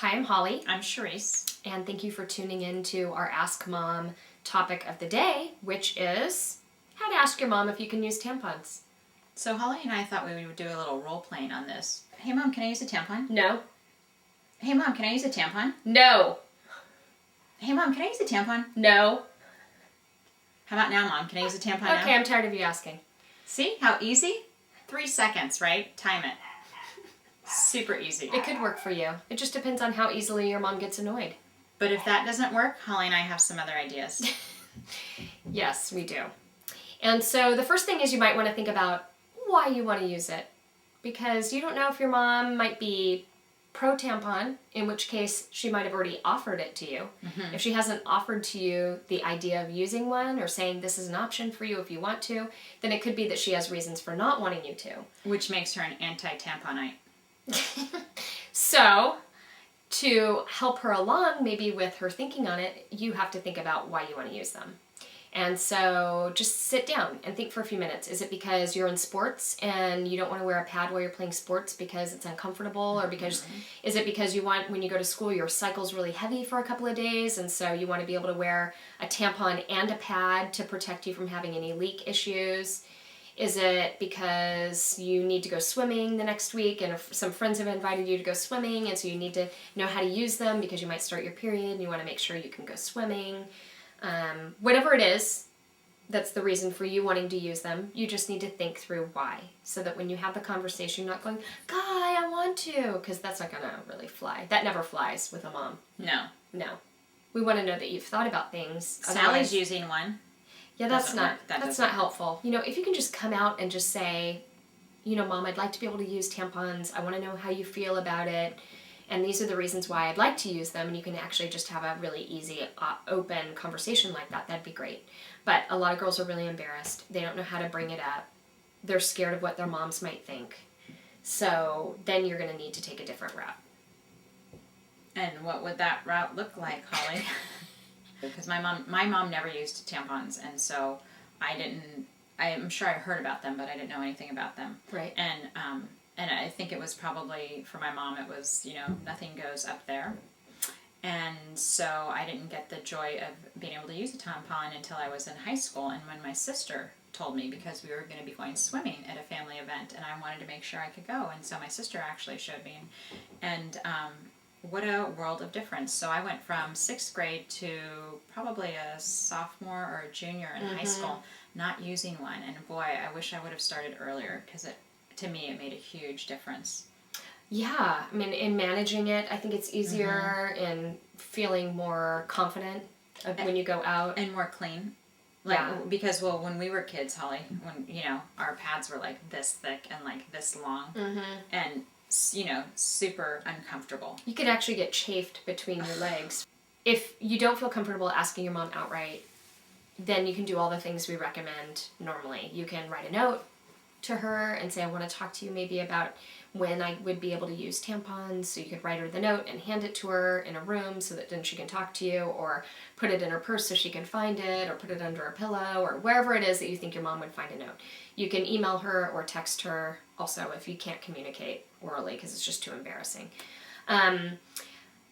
Hi, I'm Holly. I'm Charisse. And thank you for tuning in to our Ask Mom topic of the day, which is how to ask your mom if you can use tampons. So Holly and I thought we would do a little role playing on this. Hey Mom, can I use a tampon? No. Hey Mom, can I use a tampon? No. Hey Mom, can I use a tampon? No. How about now, Mom? Can I use a tampon now? Okay, I'm tired of you asking. See how easy? 3 seconds, right? Time it. Super easy. It could work for you. It just depends on how easily your mom gets annoyed. But if that doesn't work, Holly and I have some other ideas. Yes, we do. And so the first thing is you might want to think about why you want to use it. Because you don't know if your mom might be pro-tampon, in which case she might have already offered it to you. Mm-hmm. If she hasn't offered to you the idea of using one or saying this is an option for you if you want to, then it could be that she has reasons for not wanting you to. Which makes her an anti-tamponite. So, to help her along, maybe with her thinking on it, you have to think about why you want to use them. And so just sit down and think for a few minutes. Is it because you're in sports and you don't want to wear a pad while you're playing sports because it's uncomfortable? Or because is it because you want, when you go to school, your cycle's really heavy for a couple of days and so you want to be able to wear a tampon and a pad to protect you from having any leak issues? Is it because you need to go swimming the next week and if some friends have invited you to go swimming and so you need to know how to use them because you might start your period and you want to make sure you can go swimming? Whatever it is, that's the reason for you wanting to use them. You just need to think through why so that when you have the conversation, you're not going, Guy, I want to, because that's not going to really fly. That never flies with a mom. No. No. We want to know that you've thought about things. Sally's using one. Yeah, that's not helpful. You know, if you can just come out and just say, you know, Mom, I'd like to be able to use tampons. I want to know how you feel about it. And these are the reasons why I'd like to use them. And you can actually just have a really easy, open conversation like that. That'd be great. But a lot of girls are really embarrassed. They don't know how to bring it up. They're scared of what their moms might think. So then you're going to need to take a different route. And what would that route look like, Holly? Because my mom never used tampons, and so I'm sure I heard about them, but I didn't know anything about them. Right. And I think it was probably, for my mom, it was, nothing goes up there. And so I didn't get the joy of being able to use a tampon until I was in high school, and when my sister told me, because we were going to be going swimming at a family event, and I wanted to make sure I could go, and so my sister actually showed me, and what a world of difference. So I went from 6th grade to probably a sophomore or a junior in high school not using one. And boy, I wish I would have started earlier because to me it made a huge difference. Yeah. I mean, in managing it, I think it's easier in feeling more confident when you go out. And more clean. Because, when we were kids, Holly, when, our pads were like this thick and like this long. And super uncomfortable. You could actually get chafed between your legs. If you don't feel comfortable asking your mom outright, then you can do all the things we recommend normally. You can write a note to her and say, I want to talk to you maybe about when I would be able to use tampons. So you could write her the note and hand it to her in a room so that then she can talk to you, or put it in her purse so she can find it, or put it under a pillow, or wherever it is that you think your mom would find a note. You can email her or text her also if you can't communicate orally because it's just too embarrassing.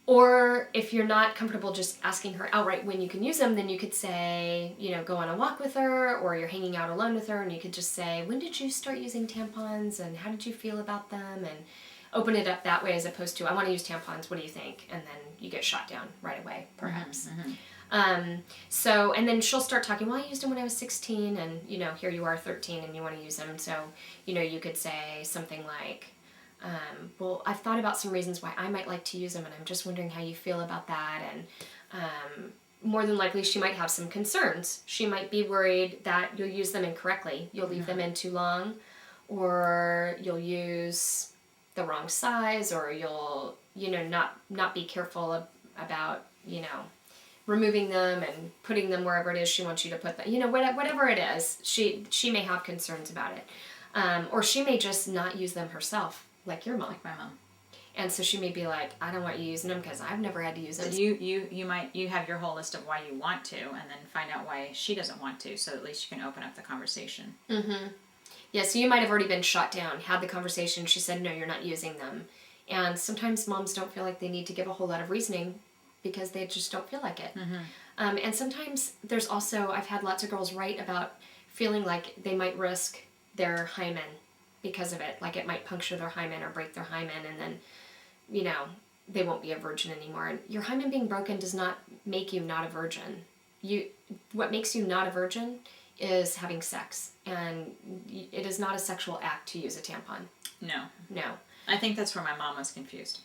Or if you're not comfortable just asking her outright when you can use them, then you could say, go on a walk with her, or you're hanging out alone with her, and you could just say, when did you start using tampons, and how did you feel about them, and open it up that way as opposed to, I want to use tampons, what do you think? And then you get shot down right away, perhaps. And then she'll start talking, well, I used them when I was 16, and, here you are 13, and you want to use them, so, you could say something like, well, I've thought about some reasons why I might like to use them, and I'm just wondering how you feel about that. And more than likely, she might have some concerns. She might be worried that you'll use them incorrectly. You'll leave them in too long, or you'll use the wrong size, or you'll, not be careful about, removing them and putting them wherever it is she wants you to put them. Whatever it is, she may have concerns about it. Or she may just not use them herself. Like your mom. Like my mom. And so she may be like, I don't want you using them because I've never had to use them. You have your whole list of why you want to, and then find out why she doesn't want to, so at least you can open up the conversation. Yeah, so you might have already been shot down, had the conversation, she said, no, you're not using them. And sometimes moms don't feel like they need to give a whole lot of reasoning because they just don't feel like it. And sometimes there's also, I've had lots of girls write about feeling like they might risk their hymen because of it. Like it might puncture their hymen or break their hymen, and then, you know, they won't be a virgin anymore. And your hymen being broken does not make you not a virgin. What makes you not a virgin is having sex. And it is not a sexual act to use a tampon. No. No. I think that's where my mom was confused.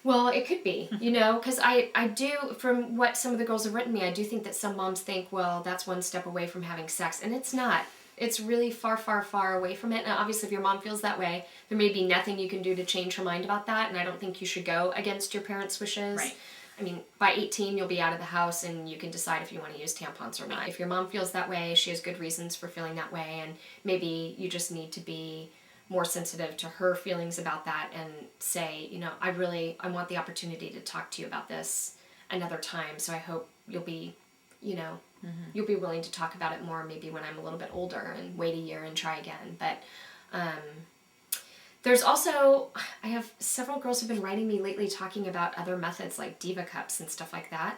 Well, it could be, you know, because I do, from what some of the girls have written me, I do think that some moms think, well, that's one step away from having sex. And it's not. It's really far, far, far away from it. And obviously, if your mom feels that way, there may be nothing you can do to change her mind about that. And I don't think you should go against your parents' wishes. Right. I mean, by 18, you'll be out of the house and you can decide if you want to use tampons or not. If your mom feels that way, she has good reasons for feeling that way. And maybe you just need to be more sensitive to her feelings about that and say, you know, I want the opportunity to talk to you about this another time. So I hope you'll be, you know, you'll be willing to talk about it more maybe when I'm a little bit older and wait a year and try again. But there's also, I have several girls who've been writing me lately talking about other methods like diva cups and stuff like that.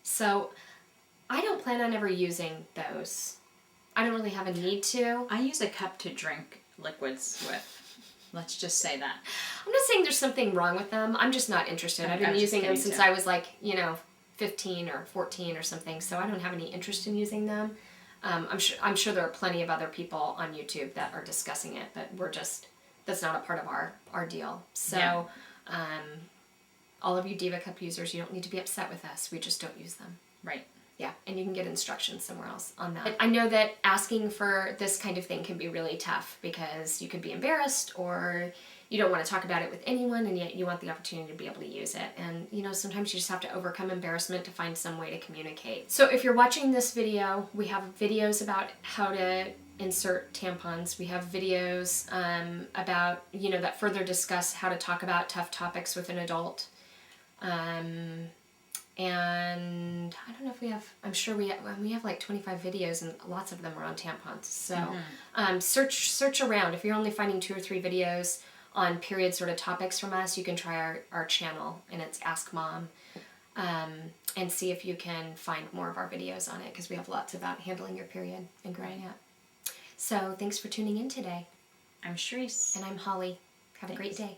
So I don't plan on ever using those. I don't really have a need to. I use a cup to drink liquids with. Let's just say that. I'm not saying there's something wrong with them. I'm just not interested. I've been using them since I was like, you know, 15 or 14 or something, so I don't have any interest in using them. I'm sure there are plenty of other people on YouTube that are discussing it, but that's not a part of our deal. So all of you Diva Cup users, you don't need to be upset with us. We just don't use them. Right. Yeah, and you can get instructions somewhere else on that. I know that asking for this kind of thing can be really tough because you could be embarrassed or you don't want to talk about it with anyone, and yet you want the opportunity to be able to use it. And, you know, sometimes you just have to overcome embarrassment to find some way to communicate. So if you're watching this video, we have videos about how to insert tampons. We have videos about, you know, that further discuss how to talk about tough topics with an adult. And I don't know if we have, I'm sure we have like 25 videos and lots of them are on tampons. So search around. If you're only finding 2 or 3 videos on period sort of topics from us, you can try our channel, and it's Ask Mom, and see if you can find more of our videos on it, because we have lots about handling your period and growing up. So thanks for tuning in today. I'm Charisse. And I'm Holly. Have a great day.